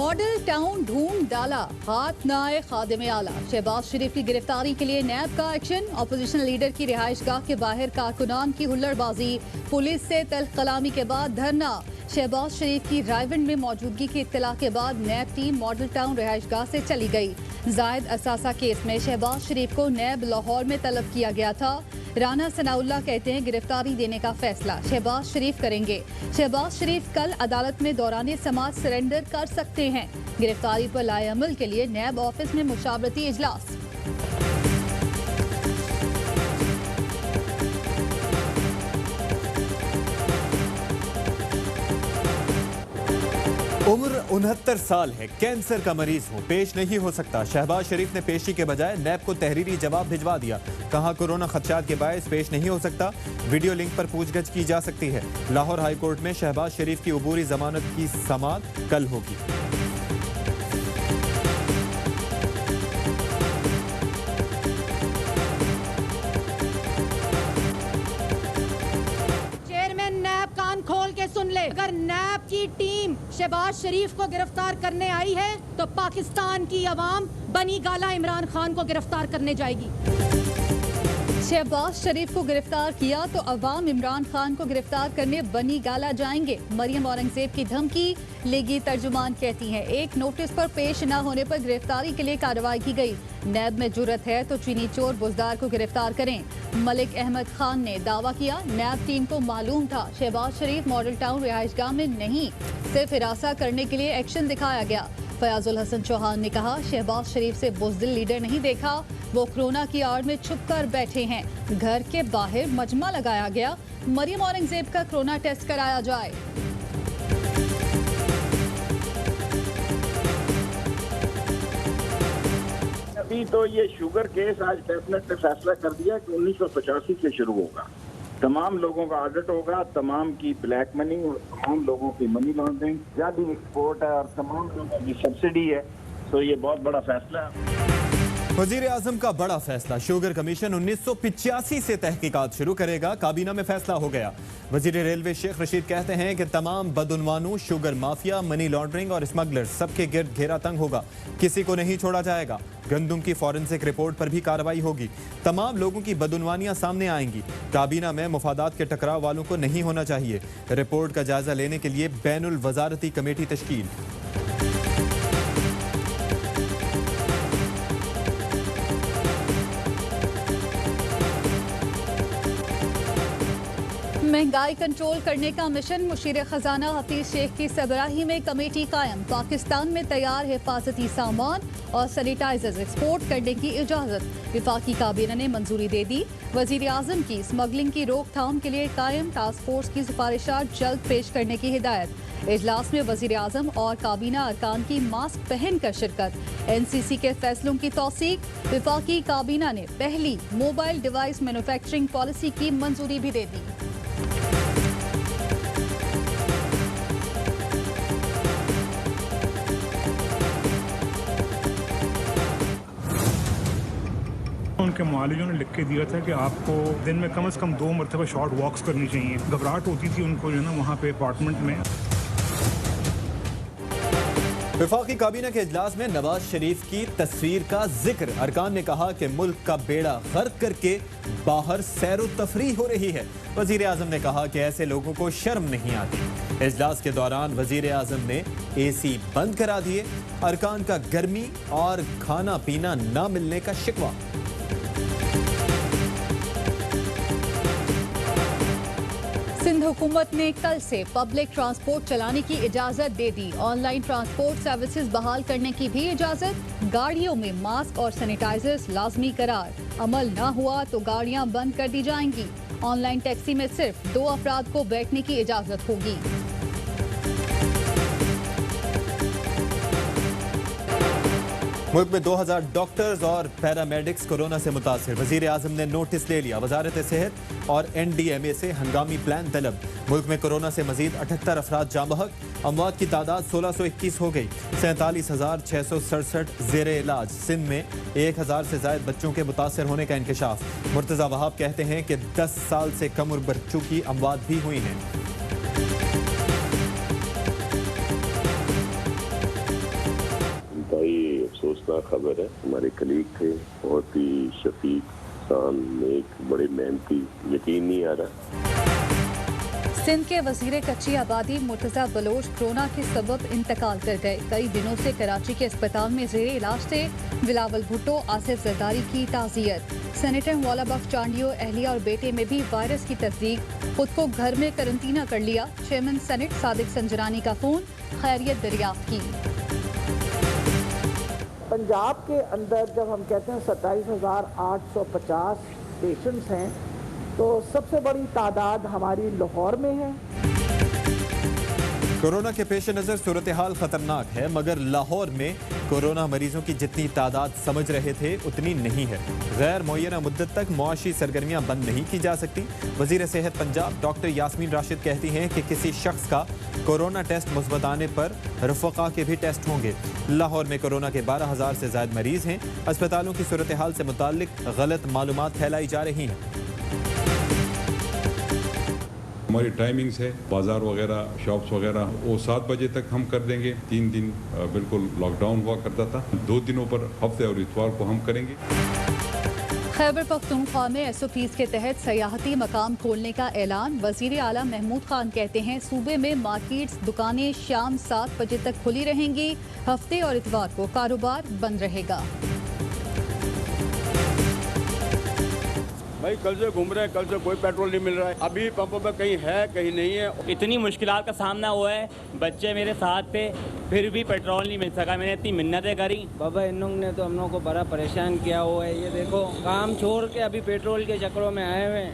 Model town ढूंढ डाला, हाथ न आए खादिम आला। शहबाज शरीफ की गिरफ्तारी के लिए नैब का एक्शन। अपोजिशन लीडर की रिहाइशगाह के बाहर कारकुनान की हुल्लड़बाजी, पुलिस से तल्ख कलामी के बाद धरना। शहबाज शरीफ की रायविंड में मौजूदगी की इत्तला के बाद नैब टीम मॉडल टाउन रिहाइशगाह से चली गई। जायद असासा केस में शहबाज शरीफ को नैब लाहौर में तलब किया गया था। राना सनाउल्लाह कहते हैं गिरफ्तारी देने का फैसला शहबाज शरीफ करेंगे। शहबाज शरीफ कल अदालत में दौराने समाज सरेंडर कर सकते हैं। गिरफ्तारी पर लाए अमल के लिए नैब ऑफिस में मुशावरती इजलास। उम्र 69 साल है, कैंसर का मरीज हूँ, पेश नहीं हो सकता। शहबाज शरीफ ने पेशी के बजाय नैब को तहरीरी जवाब भिजवा दिया। कहा कोरोना खदशात के बायस पेश नहीं हो सकता। वीडियो लिंक पर पूछगछ की जा सकती है। लाहौर हाई कोर्ट में शहबाज शरीफ की अबूरी जमानत की समाअत कल होगी। खोल के सुन ले, अगर नैब की टीम शहबाज शरीफ को गिरफ्तार करने आई है तो पाकिस्तान की अवाम बनी गाला इमरान खान को गिरफ्तार करने जाएगी। शहबाज शरीफ को गिरफ्तार किया तो अवाम इमरान खान को गिरफ्तार करने बनी गाला जाएंगे। मरियम औरंगजेब की धमकी लेगी तर्जुमान कहती हैं एक नोटिस पर पेश न होने पर गिरफ्तारी के लिए कार्रवाई की गई। नैब में जुर्रत है तो चीनी चोर बुजदार को गिरफ्तार करें। मलिक अहमद खान ने दावा किया नैब टीम को मालूम था शहबाज शरीफ मॉडल टाउन रिहाइशगाह में नहीं, सिर्फ हिरासा करने के लिए एक्शन दिखाया गया। फयाजुल हसन चौहान ने कहा शहबाज शरीफ से बुज़दिल लीडर नहीं देखा, वो कोरोना की आड़ में छुप कर बैठे हैं। घर के बाहर मजमा लगाया गया। मरियम औरंगजेब का कोरोना टेस्ट कराया जाए। अभी तो ये शुगर केस आज डेफिनेटली फैसला कर दिया कि 1985 से शुरू होगा। तमाम लोगों का ऑडिट होगा, तमाम की ब्लैक मनी और तमाम लोगों की मनी लॉन्ड्रिंग, जाली एक्सपोर्ट है और तमाम लोगों की सब्सिडी है। तो ये बहुत बड़ा फैसला है। वजीर आजम का बड़ा फैसला, शुगर कमीशन 1985 से तहकीकात शुरू करेगा। काबीना में फैसला हो गया। वजीर रेलवे शेख रशीद कहते हैं कि तमाम बदउनवानों, शुगर माफिया, मनी लॉन्ड्रिंग और स्मगलर्स सबके गिर्द घेरा तंग होगा। किसी को नहीं छोड़ा जाएगा। गंदुम की फॉरेंसिक रिपोर्ट पर भी कार्रवाई होगी। तमाम लोगों की बदउनवानियां सामने आएंगी। काबीना में मुफादात के टकराव वालों को नहीं होना चाहिए। रिपोर्ट का जायजा लेने के लिए बैनुल वजारती कमेटी तश्कील। महंगाई कंट्रोल करने का मिशन, मुशीर खजाना हफीज शेख की सरबराही में कमेटी कायम। पाकिस्तान में तैयार हिफाजती सामान और सैनिटाइजर्स एक्सपोर्ट करने की इजाजत विफाकी काबीना ने मंजूरी दे दी। वजीर आजम की स्मगलिंग की रोकथाम के लिए कायम टास्क फोर्स की सिफारिशात जल्द पेश करने की हिदायत। इजलास में वजीर आजम और काबीना अरकान की मास्क पहन कर शिरकत। NCC के फैसलों की तौसीक। विफाकी काबीना ने पहली मोबाइल डिवाइस मैन्युफैक्चरिंग पॉलिसी की मंजूरी भी दे दी। उनके मुआलिजों ने लिख के दिया था कि आपको दिन में कम से कम 2 मरतबा शॉर्ट वॉक्स करनी चाहिए। घबराहट होती थी उनको जो है ना वहाँ पे अपार्टमेंट में। वफाकी काबीना के इजलास में नवाज शरीफ की तस्वीर का जिक्र। अरकान ने कहा कि मुल्क का बेड़ा गर्क करके बाहर सैरो तफरी हो रही है। वजीर आजम ने कहा कि ऐसे लोगों को शर्म नहीं आती। इजलास के दौरान वजीर आजम ने AC बंद करा दिए। अरकान का गर्मी और खाना पीना न मिलने का शिकवा। सिंध हुकूमत ने कल से पब्लिक ट्रांसपोर्ट चलाने की इजाजत दे दी। ऑनलाइन ट्रांसपोर्ट सर्विसेज बहाल करने की भी इजाजत। गाड़ियों में मास्क और सैनिटाइजर्स लाजमी करार। अमल न हुआ तो गाड़ियां बंद कर दी जाएंगी। ऑनलाइन टैक्सी में सिर्फ 2 अफराद को बैठने की इजाजत होगी। मुल्क में 2000 डॉक्टर्स और पैरामेडिक्स कोरोना से मुतासिर। वजीर आजम ने नोटिस ले लिया। वजारत सेहत और NDMA से हंगामी प्लान तलब। मुल्क में कोरोना से मजीद 78 अफराद जाँ बहक। अमवात की तादाद 1621 हो गई। 47,667 जेर इलाज। सिंध में 1000 से ज्यादा बच्चों के मुतासर होने का इंकशाफ। मुर्तजा वहाब कहते हैं कि 10 साल से कम उम्र बच्चों की अमवात भी हुई हैं। दर्दनाक खबर है। हमारे कलीग थे, बहुत ही शफीक, शान, नेक, बड़े मेहनती, यकीन नहीं आ रहा। सिंध के वजीर कच्ची आबादी मुर्तजा बलोच कोरोना के सबब इंतकाल कर गए। कई दिनों से कराची के अस्पताल में जेर इलाज थे। बिलावल भुट्टो, आसिफ जरदारी की ताज़ियत। सेनेटर मौला बख्श चांडियो, अहलिया और बेटे में भी वायरस की तस्दीक। खुद को घर में करंटीना कर लिया। चेयरमैन सेनेट सादिक संजरानी का फोन, खैरियत दरियाफ्त की। पंजाब के अंदर जब हम कहते हैं 27,850 पेशेंट्स हैं, तो सबसे बड़ी तादाद हमारी लाहौर में है। कोरोना के पेश नज़र सूरत हाल खतरनाक है, मगर लाहौर में कोरोना मरीजों की जितनी तादाद समझ रहे थे उतनी नहीं है। गैर मुअय्यना मुद्दत तक मुआशी सरगर्मियां बंद नहीं की जा सकती। वजीर सेहत पंजाब डॉक्टर यास्मीन राशिद कहती हैं कि किसी शख्स का कोरोना टेस्ट मुस्बत आने पर रफ़क़ा के भी टेस्ट होंगे। लाहौर में कोरोना के 12,000 से ज़ायद मरीज हैं। अस्पतालों की सूरत हाल से मुताल्लिक गलत मालूमात फैलाई जा रही हैं। हमारी टाइमिंग्स है, बाजार वगैरह, शॉप्स वगैरह, वो 7 बजे तक हम कर देंगे। 3 दिन बिल्कुल लॉकडाउन हुआ करता था, 2 दिनों पर हफ्ते और इतवार को हम करेंगे। खैबर पख्तूनख्वा में SOPs के तहत सयाहती मकाम खोलने का ऐलान। वजीर आला महमूद खान कहते हैं सूबे में मार्केट्स, दुकानें शाम 7 बजे तक खुली रहेंगी। हफ्ते और इतवार को कारोबार बंद रहेगा। भाई कल से घूम रहे हैं, कल से कोई पेट्रोल नहीं मिल रहा है। अभी पंपों पे कहीं है कहीं नहीं है। इतनी मुश्किलात का सामना हुआ है, बच्चे मेरे साथ थे, फिर भी पेट्रोल नहीं मिल सका। मैंने इतनी मिन्नतें करी। बाबा इन लोग ने तो हम लोग को बड़ा परेशान किया हुआ है। ये देखो काम छोड़ के अभी पेट्रोल के चक्करों में आए हुए हैं।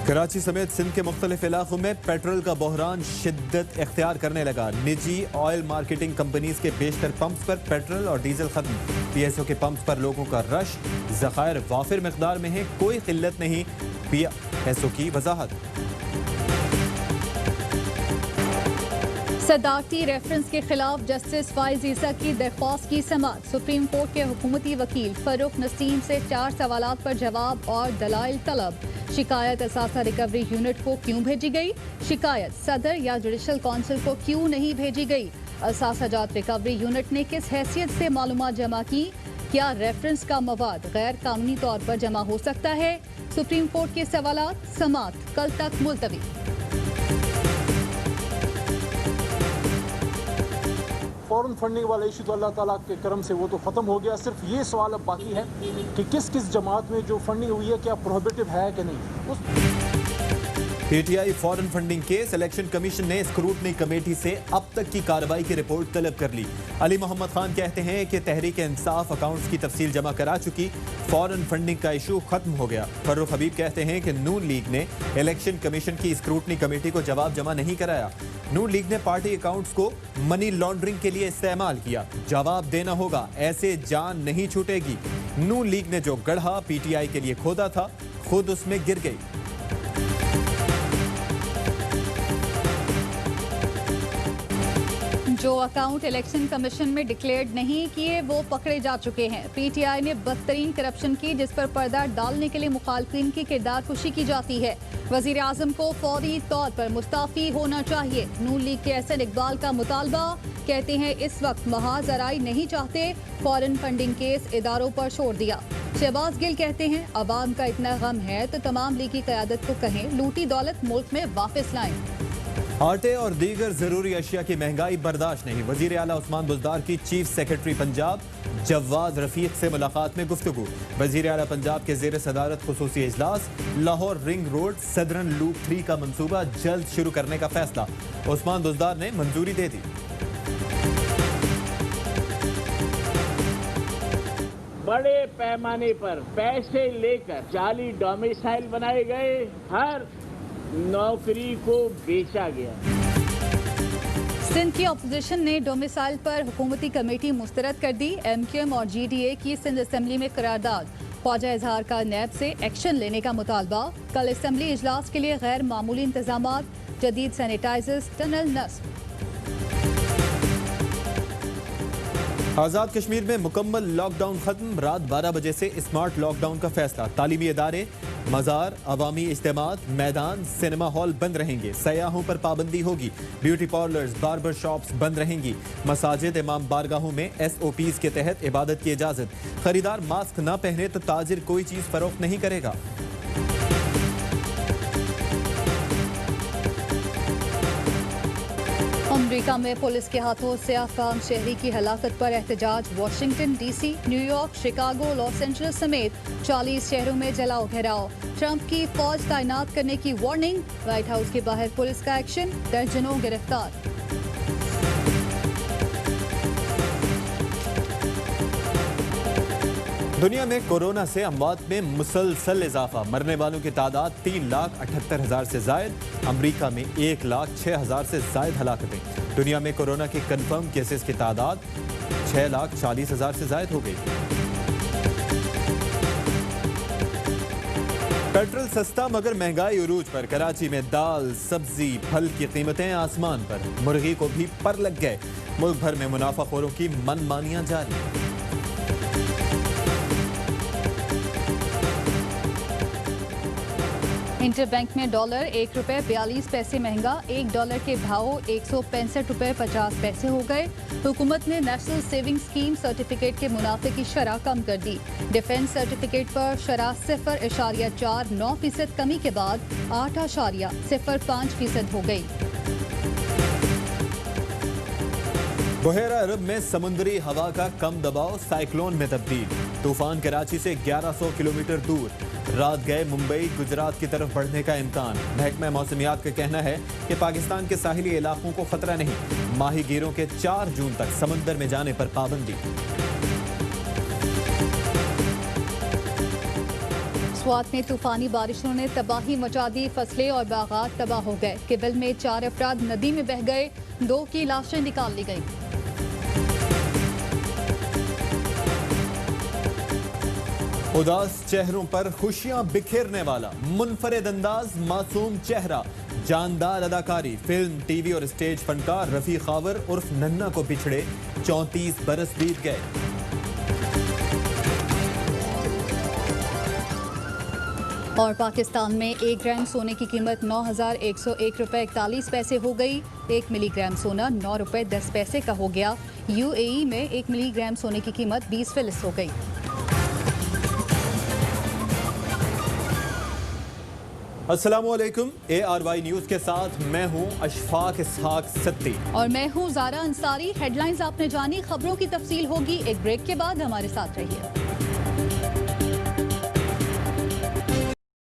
कराची समेत सिंध के मुख्तलिफ इलाकों में पेट्रोल का बहरान शिद्दत इख्तियार करने लगा। निजी ऑयल मार्केटिंग कंपनीज के बेशतर पंप्स पर पेट्रोल और डीजल खत्म। PSO के पंप्स पर लोगों का रश, ज़खायर वाफिर मिकदार में है, कोई किल्लत नहीं। PSO की वजाहत। सदाकती रेफरेंस के खिलाफ जस्टिस फाइज ईसा की दरख्वास्त की समाअत। सुप्रीम कोर्ट के हुकूमती वकील फरूक नसीम से 4 सवालात पर जवाब और दलाइल तलब। शिकायत असासा रिकवरी यूनिट को क्यों भेजी गई? शिकायत सदर या जुडिशल काउंसिल को क्यों नहीं भेजी गई? असासा जात रिकवरी यूनिट ने किस हैसियत से मालूमात जमा की? क्या रेफरेंस का मवाद गैर कानूनी तौर पर जमा हो सकता है? सुप्रीम कोर्ट के सवालात समाअत कल तक मुलतवी। फॉरेन फंडिंग वाला इशू तो अल्लाह ताला के करम से वो तो ख़त्म हो गया। सिर्फ ये सवाल अब बाकी है कि किस किस जमात में जो फंडिंग हुई है क्या प्रोहिबिटिव है कि नहीं। PTI foreign funding case, election commission ने स्क्रूटनी कमेटी से अब तक की कार्रवाई की रिपोर्ट तलब कर ली। अली मोहम्मद खान कहते हैं कि तहरीक इंसाफ अकाउंट्स की तफसील जमा करा चुकी, फॉरेन फंडिंग का इशू खत्म हो गया। फर्रुख हबीब कहते हैं कि नून लीग ने इलेक्शन कमीशन की स्क्रूटनी कमेटी को जवाब जमा नहीं कराया। नून लीग ने पार्टी अकाउंट्स को मनी लॉन्ड्रिंग के लिए इस्तेमाल किया। जवाब देना होगा, ऐसे जान नहीं छूटेगी। नून लीग ने जो गढ़ा PTI के लिए खोदा था, खुद उसमें गिर गई। जो अकाउंट इलेक्शन कमीशन में डिक्लेयर्ड नहीं किए वो पकड़े जा चुके हैं। PTI ने बदतरीन करप्शन की जिस पर पर्दा डालने के लिए मुखालफिन की किरदार कुशी की जाती है। वजीर आजम को फौरी तौर पर मुस्ताफी होना चाहिए। नून लीग के एहसन इकबाल का मुतालबा, कहते हैं इस वक्त महाज आराई नहीं चाहते, फॉरेन फंडिंग केस इदारों पर छोड़ दिया। शहबाज गिल कहते हैं अवाम का इतना गम है तो तमाम लीगी क़यादत को कहें लूटी दौलत मुल्क में वापस लाएं। आटे और दीगर जरूरी अशिया की महंगाई बर्दाश्त नहीं। वजीर आला उस्मान बुज़दार की चीफ सेक्रेटरी पंजाब जवाद रफीक से मुलाकात में गुफ्तगू। वजीर आला पंजाब के ज़ेर सदारत खुसूसी इजलास। Lahore ring road southern loop 3 का मंसूबा जल्द शुरू करने का फैसला। उस्मान बुज़दार ने मंजूरी दे दी। बड़े पैमाने पर पैसे लेकर जाली डोमिसाइल बनाए गए, हर नौकरी को बेचा गया। सिंध की अपोजिशन ने डोमिसाइल पर हुकूमती कमेटी मुस्तरद कर दी। MQM और GDA की सिंध असम्बली में करारदाद। ख्वाजा इजहार का नैब से एक्शन लेने का मुतालबा। कल असम्बली इजलास के लिए गैर मामूली इंतजामात, जदीद सैनिटाइजर्स, टनल नस्ब। आज़ाद कश्मीर में मुकम्मल लॉकडाउन खत्म। रात 12 बजे से स्मार्ट लॉकडाउन का फैसला। तालीमी इदारे मज़ार, अवामी इज्तिमात, मैदान, सिनेमा हॉल बंद रहेंगे। सयाहों पर पाबंदी होगी। ब्यूटी पार्लर्स, बार्बर शॉप्स बंद रहेंगी। मसाजिद, इमाम बारगाहों में SOPs के तहत इबादत की इजाज़त। खरीदार मास्क ना पहने तो ताजिर कोई चीज़ फरोख्त नहीं करेगा। अमेरिका में पुलिस के हाथों से अफगान शहरी की हलाकत पर एहतजाज। Washington DC, New York, Chicago, Los Angeles समेत 40 शहरों में जलाओ घेराव। ट्रंप की फौज तैनात करने की वार्निंग। व्हाइट हाउस के बाहर पुलिस का एक्शन। दर्जनों गिरफ्तार। दुनिया में कोरोना से अमवात में मुसलसल इजाफा। मरने वालों की तादाद 3,78,000 से जायद। अमरीका में 1,06,000 से जायद हलाकतें। दुनिया में कोरोना के कंफर्म केसेस की तादाद 6,40,000 से जायद हो गई। पेट्रोल सस्ता मगर महंगाई उरूज पर। कराची में दाल, सब्जी, फल की कीमतें आसमान पर। मुर्गी को भी पर लग गए। मुल्क भर में मुनाफाखोरों की मनमानियां जारी। इंटरबैंक में डॉलर ₹1.42 महंगा। $1 के भाव ₹165.50 हो गए। हुकूमत ने नेशनल सेविंग स्कीम सर्टिफिकेट के मुनाफे की शरह कम कर दी। डिफेंस सर्टिफिकेट पर शरह 0.49% कमी के बाद 8.05% हो गई। बुहेरा अरब में समुद्री हवा का कम दबाव साइक्लोन में तब्दील। तूफान कराची से 1100 किलोमीटर दूर। रात गए मुंबई, गुजरात की तरफ बढ़ने का इम्कान। महकमा मौसमियात का कहना है कि पाकिस्तान के साहिली इलाकों को खतरा नहीं। माहीगीरों के 4 जून तक समंदर में जाने पर पाबंदी। स्वात में तूफानी बारिशों ने तबाही मचा दी। फसलें और बागात तबाह हो गए। केबल में 4 अफराद नदी में बह गए। 2 की लाशें निकाल ली गई। उदास चेहरों पर खुशियां बिखेरने वाला मुनफरिद अंदाज, मासूम चेहरा, जानदार अदाकारी। फिल्म, TV और स्टेज फनकार रफी खावर उर्फ नन्ना को पिछड़े 34 बरस बीत गए। और पाकिस्तान में 1 ग्राम सोने की कीमत 9,101.41 हो गई। 1 मिलीग्राम सोना ₹9.10 का हो गया। UAE में 1 मिलीग्राम सोने की कीमत 20 फिलिस हो गई। अस्सलामुअलैकुम। ARY न्यूज के साथ मैं हूं अशफाक इसहाक सत्ती और मैं हूं ज़ारा अंसारी। हेडलाइंस आपने जानी, खबरों की तफसील होगी एक ब्रेक के बाद। हमारे साथ रहिए।